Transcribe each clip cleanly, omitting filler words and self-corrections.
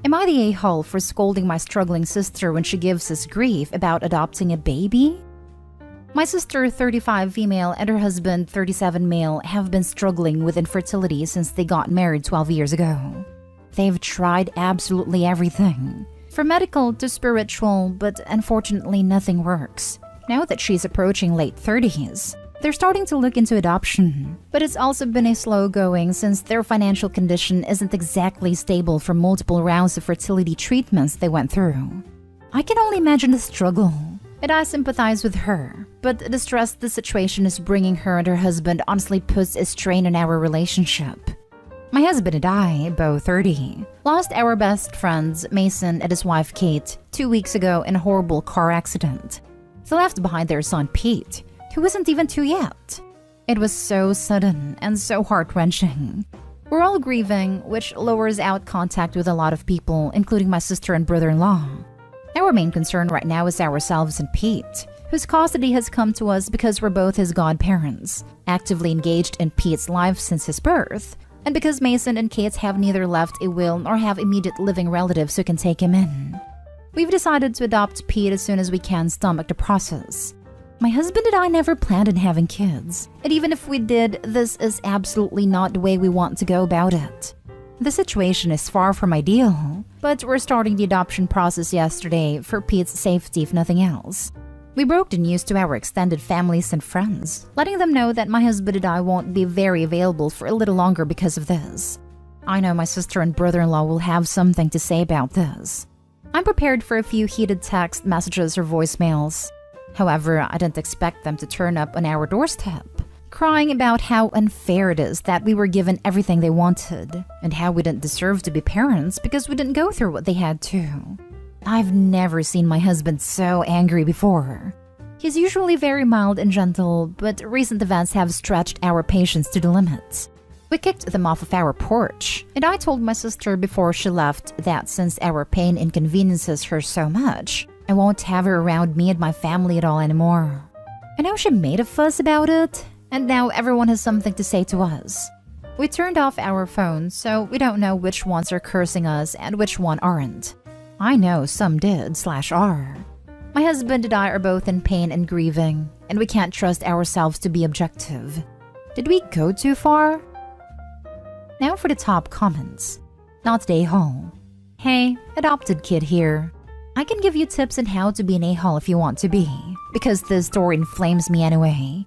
Am I the a-hole for scolding my struggling sister when she gives us grief about adopting a baby? My sister, 35 female, and her husband, 37 male, have been struggling with infertility since they got married 12 years ago. They've tried absolutely everything, from medical to spiritual, but unfortunately nothing works. Now that she's approaching late 30s, they're starting to look into adoption, but it's also been a slow going since their financial condition isn't exactly stable from multiple rounds of fertility treatments they went through. I can only imagine the struggle, and I sympathize with her, but the stress the situation is bringing her and her husband honestly puts a strain on our relationship. My husband and I, both 30, lost our best friends, Mason and his wife Kate, 2 weeks ago in a horrible car accident. They left behind their son Pete, who isn't even 2 yet. It was so sudden and so heart-wrenching. We're all grieving, which lowers out contact with a lot of people, including my sister and brother-in-law. Our main concern right now is ourselves and Pete, whose custody has come to us because we're both his godparents, actively engaged in Pete's life since his birth, and because Mason and Kate have neither left a will nor have immediate living relatives who can take him in. We've decided to adopt Pete as soon as we can stomach the process. My husband and I never planned on having kids, and even if we did, this is absolutely not the way we want to go about it. The situation is far from ideal, but we're starting the adoption process yesterday for Pete's safety if nothing else. We broke the news to our extended families and friends, letting them know that my husband and I won't be very available for a little longer because of this. I know my sister and brother-in-law will have something to say about this. I'm prepared for a few heated text messages or voicemails. However, I didn't expect them to turn up on our doorstep, crying about how unfair it is that we were given everything they wanted, and how we didn't deserve to be parents because we didn't go through what they had to. I've never seen my husband so angry before. He's usually very mild and gentle, but recent events have stretched our patience to the limits. We kicked them off of our porch, and I told my sister before she left that since our pain inconveniences her so much, I won't have her around me and my family at all anymore. I know she made a fuss about it, and now everyone has something to say to us. We turned off our phones, so we don't know which ones are cursing us and which one aren't. I know some did/are. My husband and I are both in pain and grieving, and we can't trust ourselves to be objective. Did we go too far? Now for the top comments. Not the a-hole. Hey, adopted kid here. I can give you tips on how to be an a-hole if you want to be, because this story inflames me anyway.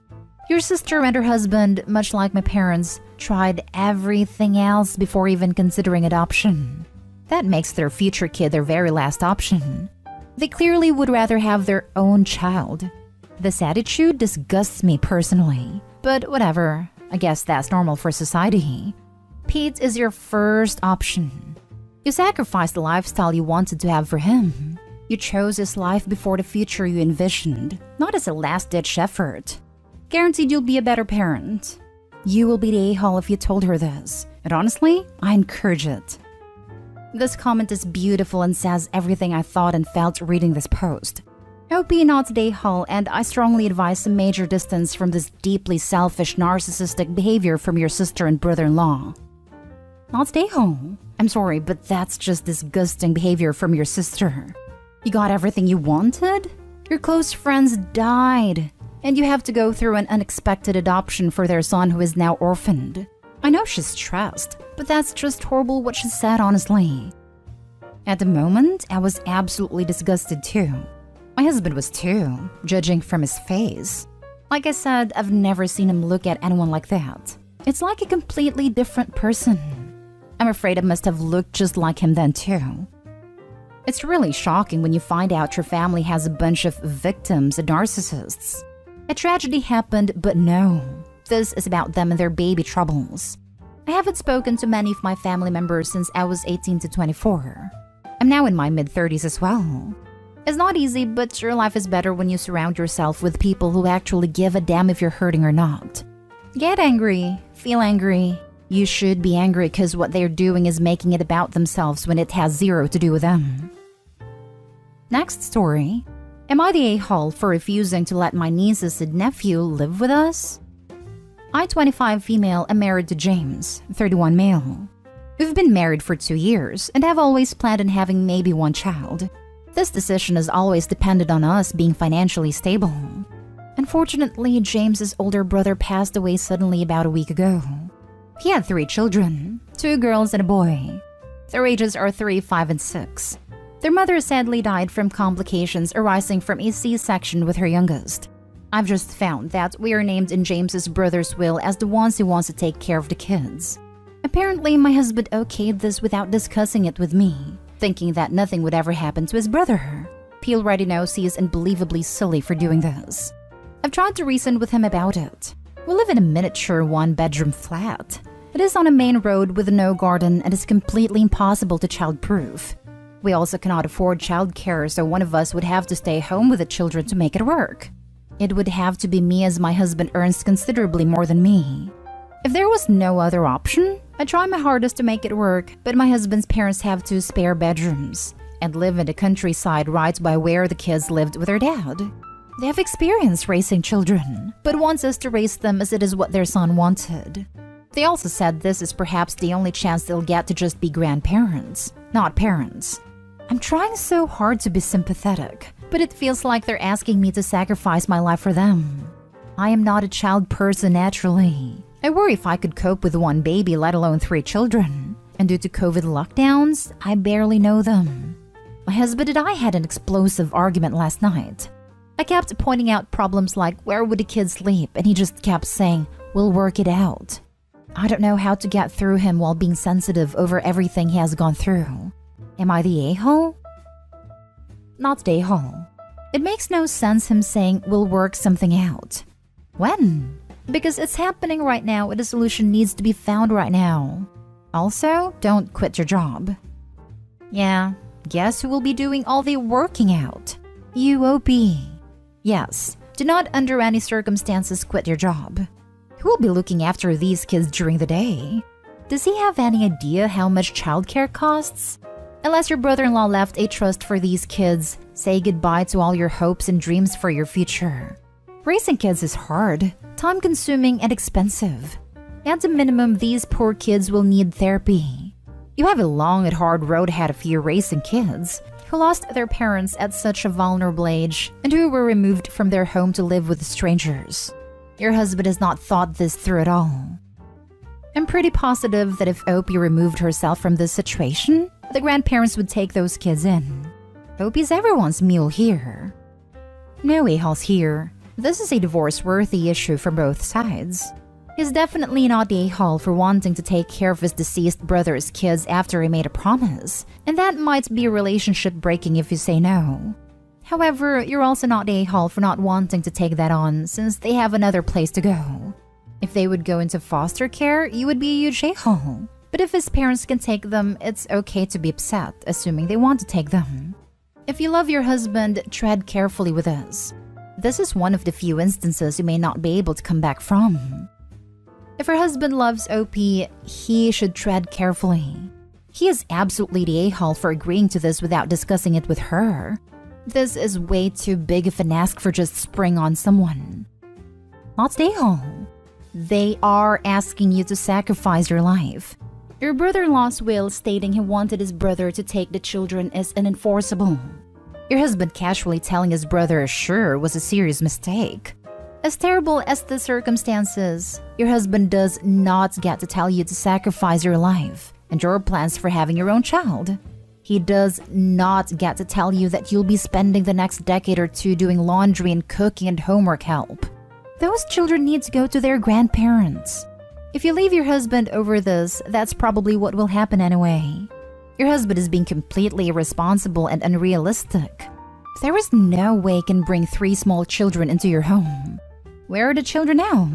Your sister and her husband, much like my parents, tried everything else before even considering adoption. That makes their future kid their very last option. They clearly would rather have their own child. This attitude disgusts me personally, but whatever, I guess that's normal for society. Pete is your first option. You sacrificed the lifestyle you wanted to have for him. You chose his life before the future you envisioned, not as a last-ditch effort. Guaranteed you'll be a better parent. You will be the a-hole if you told her this, and honestly, I encourage it. This comment is beautiful and says everything I thought and felt reading this post. I hope you're not the a-hole, and I strongly advise some major distance from this deeply selfish, narcissistic behavior from your sister and brother-in-law. Not the a-hole. I'm sorry, but that's just disgusting behavior from your sister. You got everything you wanted? Your close friends died, and you have to go through an unexpected adoption for their son who is now orphaned. I know she's stressed, but that's just horrible what she said, honestly. At the moment, I was absolutely disgusted too. My husband was too, judging from his face. Like I said, I've never seen him look at anyone like that. It's like a completely different person. I'm afraid I must have looked just like him then too. It's really shocking when you find out your family has a bunch of victims and narcissists. A tragedy happened, but no. This is about them and their baby troubles. I haven't spoken to many of my family members since I was 18 to 24. I'm now in my mid-30s as well. It's not easy, but your life is better when you surround yourself with people who actually give a damn if you're hurting or not. Get angry. Feel angry. You should be angry because what they're doing is making it about themselves when it has zero to do with them. Next story. Am I the a-hole for refusing to let my nieces and nephew live with us? I, 25 female, am married to James, 31 male, We've been married for 2 years and have always planned on having maybe one child. This decision has always depended on us being financially stable. Unfortunately, James's older brother passed away suddenly about a week ago. He had 3 children, 2 girls and a boy. Their ages are 3, 5, and 6. Their mother sadly died from complications arising from a C-section with her youngest. I've just found that we are named in James's brother's will as the ones who wants to take care of the kids. Apparently, my husband okayed this without discussing it with me, thinking that nothing would ever happen to his brother. He already knows he is unbelievably silly for doing this. I've tried to reason with him about it. We live in a miniature 1-bedroom flat. It is on a main road with no garden and is completely impossible to childproof. We also cannot afford childcare, so one of us would have to stay home with the children to make it work. It would have to be me, as my husband earns considerably more than me. If there was no other option, I try my hardest to make it work, but my husband's parents have 2 spare bedrooms and live in the countryside right by where the kids lived with their dad. They have experience raising children, but wants us to raise them as it is what their son wanted. They also said this is perhaps the only chance they'll get to just be grandparents, not parents. I'm trying so hard to be sympathetic, but it feels like they're asking me to sacrifice my life for them. I am not a child person naturally. I worry if I could cope with 1 baby, let alone 3 children. And due to COVID lockdowns, I barely know them. My husband and I had an explosive argument last night. I kept pointing out problems like where would the kids sleep, and he just kept saying, we'll work it out. I don't know how to get through him while being sensitive over everything he has gone through. Am I the a-hole? Not the a-hole. It makes no sense him saying we'll work something out. When? Because it's happening right now and a solution needs to be found right now. Also, don't quit your job. Yeah, guess who will be doing all the working out? UOP. Yes, do not under any circumstances quit your job. Who will be looking after these kids during the day? Does he have any idea how much childcare costs? Unless your brother-in-law left a trust for these kids, say goodbye to all your hopes and dreams for your future. Raising kids is hard, time-consuming, and expensive. At the minimum, these poor kids will need therapy. You have a long and hard road ahead of you raising kids who lost their parents at such a vulnerable age and who were removed from their home to live with strangers. Your husband has not thought this through at all. I'm pretty positive that if Opie removed herself from this situation, the grandparents would take those kids in. Opie's everyone's mule here. No a-holes here. This is a divorce-worthy issue for both sides. He's definitely not the a-hole for wanting to take care of his deceased brother's kids after he made a promise, and that might be relationship breaking if you say no. However, you're also not the a-hole for not wanting to take that on since they have another place to go. If they would go into foster care, you would be a huge a-hole. But if his parents can take them, it's okay to be upset, assuming they want to take them. If you love your husband, tread carefully with this. This is one of the few instances you may not be able to come back from. If her husband loves OP, he should tread carefully. He is absolutely the a-hole for agreeing to this without discussing it with her. This is way too big of an ask for just spring on someone. Not the a-hole. They are asking you to sacrifice your life. Your brother-in-law's will stating he wanted his brother to take the children is unenforceable. Your husband casually telling his brother sure was a serious mistake. As terrible as the circumstances, your husband does not get to tell you to sacrifice your life and your plans for having your own child. He does not get to tell you that you'll be spending the next decade or 2 doing laundry and cooking and homework help. Those children need to go to their grandparents. If you leave your husband over this, that's probably what will happen anyway. Your husband is being completely irresponsible and unrealistic. There is no way you can bring 3 small children into your home. Where are the children now?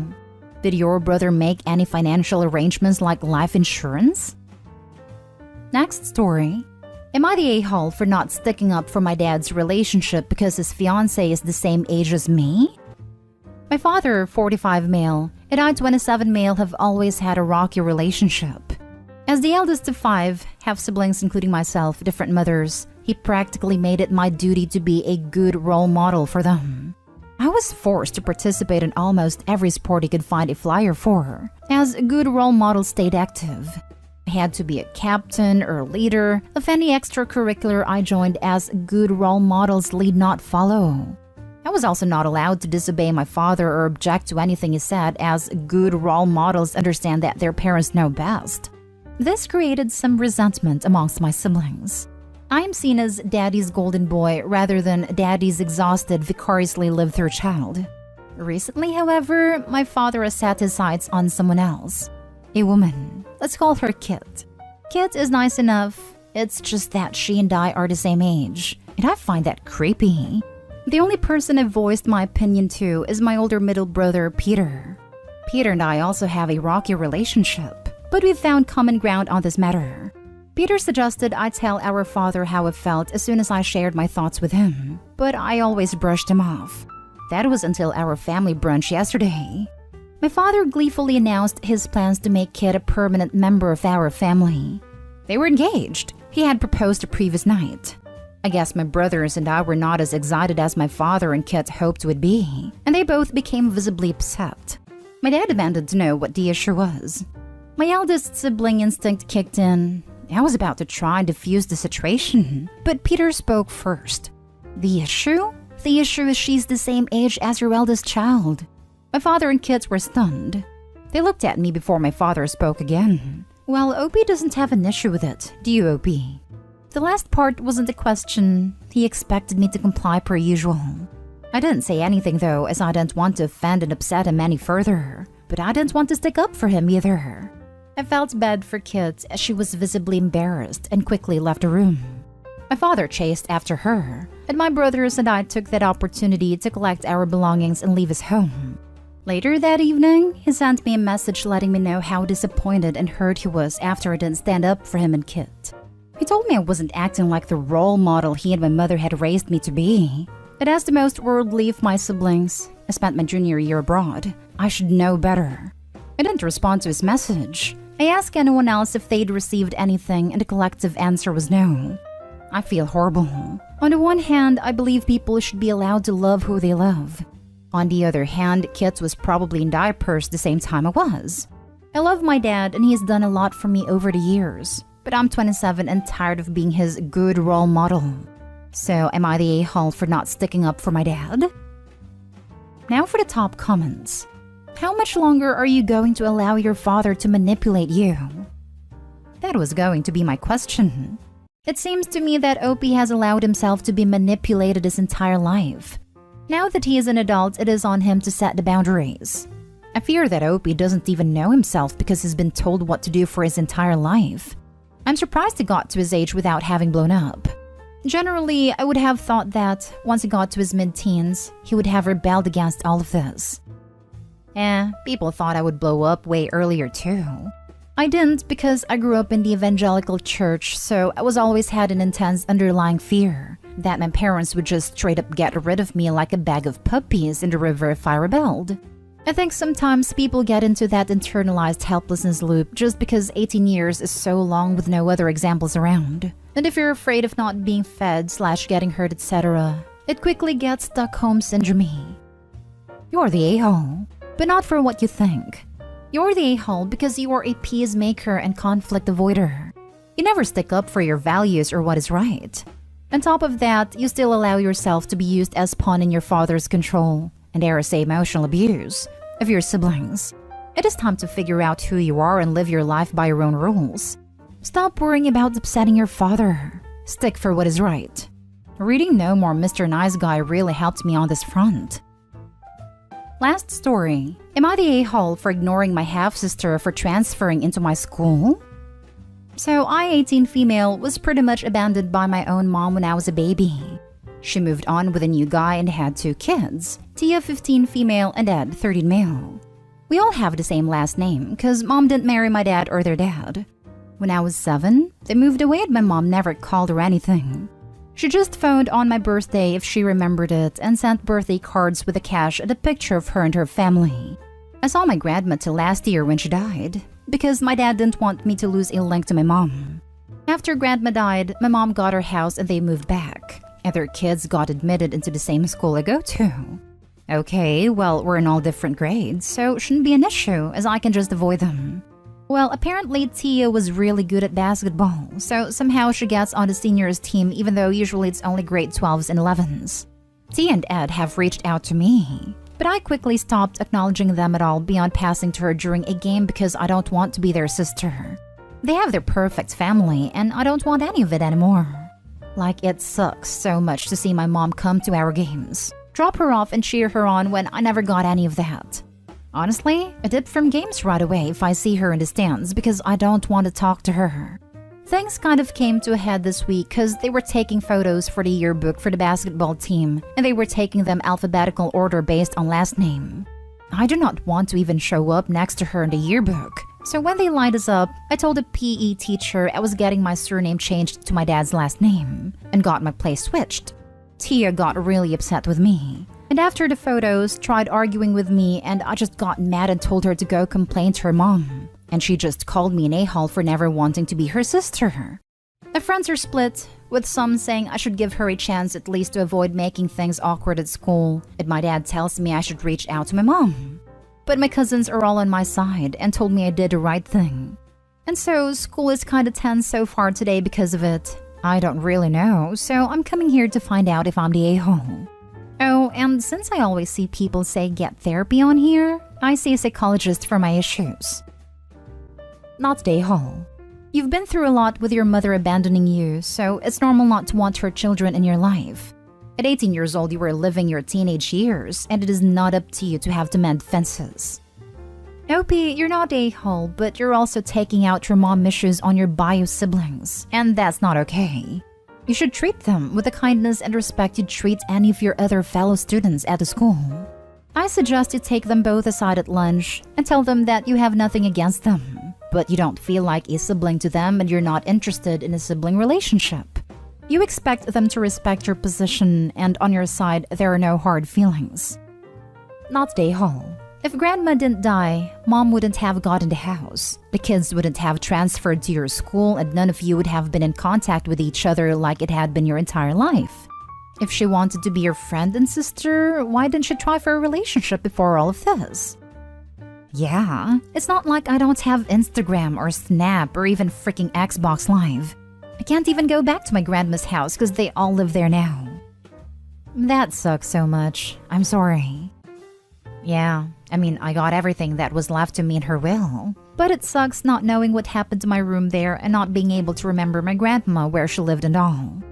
Did your brother make any financial arrangements like life insurance? Next story. Am I the a-hole for not sticking up for my dad's relationship because his fiancée is the same age as me? My father, 45 male, and I, 27 male, have always had a rocky relationship. As the eldest of 5, have siblings including myself, different mothers, he practically made it my duty to be a good role model for them. I was forced to participate in almost every sport he could find a flyer for, as a good role model stayed active. I had to be a captain or leader of any extracurricular I joined, as good role models lead not follow. I was also not allowed to disobey my father or object to anything he said, as good role models understand that their parents know best. This created some resentment amongst my siblings. I am seen as daddy's golden boy rather than daddy's exhausted, vicariously lived-through child. Recently, however, my father has set his sights on someone else. A woman. Let's call her Kit. Kit is nice enough. It's just that she and I are the same age, and I find that creepy. The only person I've voiced my opinion to is my older middle brother, Peter. Peter and I also have a rocky relationship, but we've found common ground on this matter. Peter suggested I tell our father how I felt as soon as I shared my thoughts with him, but I always brushed him off. That was until our family brunch yesterday. My father gleefully announced his plans to make Kit a permanent member of our family. They were engaged. He had proposed the previous night. I guess my brothers and I were not as excited as my father and Kit hoped would be, and they both became visibly upset. My dad demanded to know what the issue was. My eldest sibling instinct kicked in. I was about to try and defuse the situation, but Peter spoke first. The issue? The issue is she's the same age as your eldest child. My father and Kit were stunned. They looked at me before my father spoke again. Well, Opie doesn't have an issue with it, do you, Opie? The last part wasn't a question. He expected me to comply per usual. I didn't say anything though, as I didn't want to offend and upset him any further, but I didn't want to stick up for him either. I felt bad for Kit, as she was visibly embarrassed and quickly left the room. My father chased after her, and my brothers and I took that opportunity to collect our belongings and leave his home. Later that evening, he sent me a message letting me know how disappointed and hurt he was after I didn't stand up for him and Kit. He told me I wasn't acting like the role model he and my mother had raised me to be. That as the most worldly of my siblings, I spent my junior year abroad. I should know better. I didn't respond to his message. I asked anyone else if they'd received anything, and the collective answer was no. I feel horrible. On the one hand, I believe people should be allowed to love who they love. On the other hand, Kit was probably in diapers the same time I was. I love my dad, and he has done a lot for me over the years, but I'm 27 and tired of being his good role model. So am I the a-hole for not sticking up for my dad? Now for the top comments. How much longer are you going to allow your father to manipulate you? That was going to be my question. It seems to me that Opie has allowed himself to be manipulated his entire life. Now that he is an adult, it is on him to set the boundaries. I fear that Opie doesn't even know himself because he's been told what to do for his entire life. I'm surprised he got to his age without having blown up. Generally, I would have thought that once he got to his mid-teens, he would have rebelled against all of this. People thought I would blow up way earlier too. I didn't because I grew up in the evangelical church, so I was always had an intense underlying fear that my parents would just straight up get rid of me like a bag of puppies in the river if I rebelled. I think sometimes people get into that internalized helplessness loop just because 18 years is so long with no other examples around. And if you're afraid of not being fed / getting hurt, etc., it quickly gets Stockholm syndrome. You're the a-hole, but not for what you think. You're the a-hole because you are a peacemaker and conflict avoider. You never stick up for your values or what is right. On top of that, you still allow yourself to be used as pawn in your father's control, and dare I say emotional abuse, of your siblings. It is time to figure out who you are and live your life by your own rules. Stop worrying about upsetting your father. Stick for what is right. Reading No More Mr. Nice Guy really helped me on this front. Last story. Am I the a-hole for ignoring my half-sister for transferring into my school? So I-18 female was pretty much abandoned by my own mom when I was a baby. She moved on with a new guy and had 2 kids, Tia 15 female and Ed 13 male. We all have the same last name because mom didn't marry my dad or their dad. When I was 7, they moved away and my mom never called or anything. She just phoned on my birthday if she remembered it and sent birthday cards with a cash and a picture of her and her family. I saw my grandma till last year when she died, because my dad didn't want me to lose a link to my mom. After grandma died, my mom got her house and they moved back, and their kids got admitted into the same school I go to. Okay, well, we're in all different grades, so shouldn't be an issue as I can just avoid them. Well, apparently Tia was really good at basketball, so somehow she gets on the seniors team even though usually it's only grade 12s and 11s. Tia and Ed have reached out to me, but I quickly stopped acknowledging them at all beyond passing to her during a game because I don't want to be their sister. They have their perfect family and I don't want any of it anymore. Like, it sucks so much to see my mom come to our games, drop her off and cheer her on when I never got any of that. Honestly, I dip from games right away if I see her in the stands because I don't want to talk to her. Things kind of came to a head this week because they were taking photos for the yearbook for the basketball team and they were taking them alphabetical order based on last name. I do not want to even show up next to her in the yearbook. So when they lined us up, I told the PE teacher I was getting my surname changed to my dad's last name and got my place switched. Tia got really upset with me. And after the photos, tried arguing with me and I just got mad and told her to go complain to her mom. And she just called me an a-hole for never wanting to be her sister. The friends are split, with some saying I should give her a chance at least to avoid making things awkward at school, and my dad tells me I should reach out to my mom. But my cousins are all on my side and told me I did the right thing. And so school is kinda tense so far today because of it. I don't really know, so I'm coming here to find out if I'm the a-hole. Oh, and since I always see people say get therapy on here, I see a psychologist for my issues. Not the a-hole. You've been through a lot with your mother abandoning you, so it's normal not to want her children in your life. At 18 years old, you were living your teenage years, and it is not up to you to have to mend fences. Opie, you're not a a-hole, but you're also taking out your mom issues on your bio siblings, and that's not okay. You should treat them with the kindness and respect you'd treat any of your other fellow students at the school. I suggest you take them both aside at lunch and tell them that you have nothing against them, but you don't feel like a sibling to them and you're not interested in a sibling relationship. You expect them to respect your position, and on your side, there are no hard feelings. Not the a-hole. If grandma didn't die, mom wouldn't have gotten the house. The kids wouldn't have transferred to your school and none of you would have been in contact with each other like it had been your entire life. If she wanted to be your friend and sister, why didn't she try for a relationship before all of this? Yeah, it's not like I don't have Instagram or Snap or even freaking Xbox Live. I can't even go back to my grandma's house because they all live there now. That sucks so much. I'm sorry. Yeah, I mean, I got everything that was left to me in her will. But it sucks not knowing what happened to my room there and not being able to remember my grandma where she lived and all.